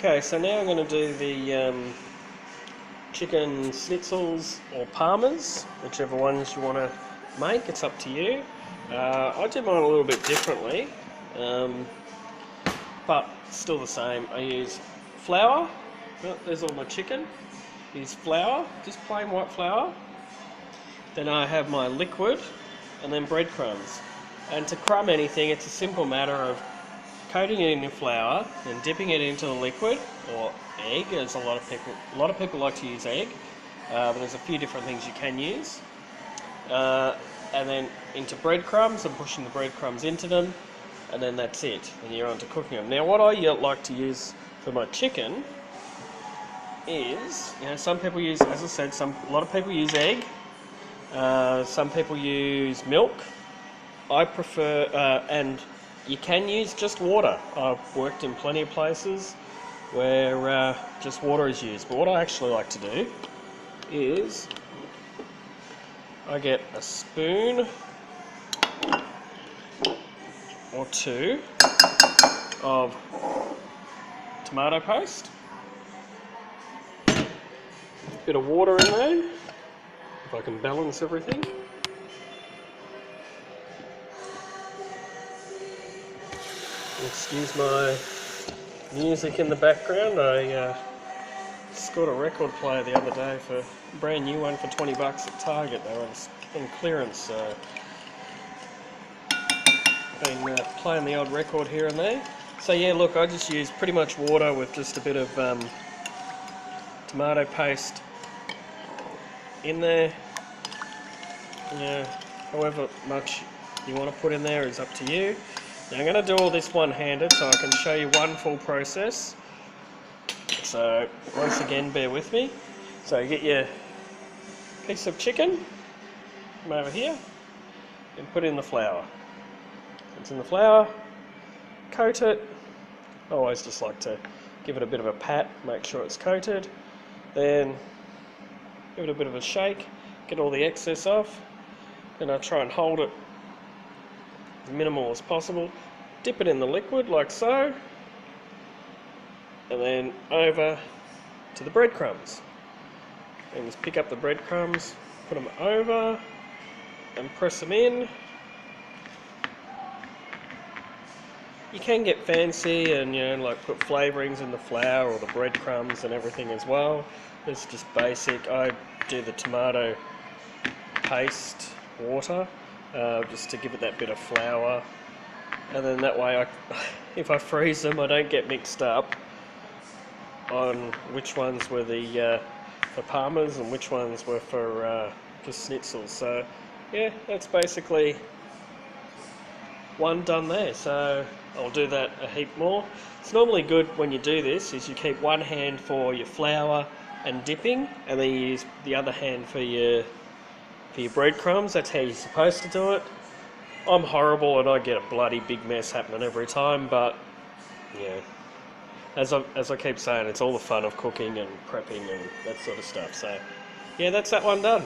Okay, so now I'm going to do the chicken schnitzels or parmas, whichever ones you want to make, it's up to you. I do mine a little bit differently, but still the same. I use flour. Oh, there's all my chicken. Use flour, just plain white flour. Then I have my liquid, and then breadcrumbs. And to crumb anything, it's a simple matter of coating it in flour, then dipping it into the liquid, or egg, as a lot of people like to use egg, but there's a few different things you can use. And then into breadcrumbs and pushing the breadcrumbs into them, and then that's it, and you're on to cooking them. Now what I like to use for my chicken is, some people use, as I said, a lot of people use egg, some people use milk. I prefer, and you can use just water. I've worked in plenty of places where just water is used, but what I actually like to do is I get a spoon or two of tomato paste, a bit of water in there, if I can balance everything. Excuse my music in the background. I scored a record player the other day for a brand new one for 20 bucks at Target. They were on clearance, so been playing the odd record here and there. So yeah, look, I just use pretty much water with just a bit of tomato paste in there. However much you want to put in there is up to you. Now I'm going to do all this one-handed so I can show you one full process. So once again, bear with me. So you get your piece of chicken from over here and put in the flour. It's in the flour, coat it. I always just like to give it a bit of a pat, make sure it's coated. Then give it a bit of a shake, get all the excess off. Then I try and hold it as minimal as possible. Dip it in the liquid like so, and then over to the breadcrumbs. And just pick up the breadcrumbs, put them over, and press them in. You can get fancy and like put flavourings in the flour or the breadcrumbs and everything as well. It's just basic. I do the tomato paste water just to give it that bit of flour, and then that way if I freeze them I don't get mixed up on which ones were the parmas and which ones were for schnitzels. So yeah, that's basically one done there. So I'll do that a heap more. It's normally good when you do this is you keep one hand for your flour and dipping, and then you use the other hand for your breadcrumbs. That's how you're supposed to do it. I'm horrible and I get a bloody big mess happening every time, but yeah, as I keep saying, it's all the fun of cooking and prepping and that sort of stuff. So yeah, that's that one done.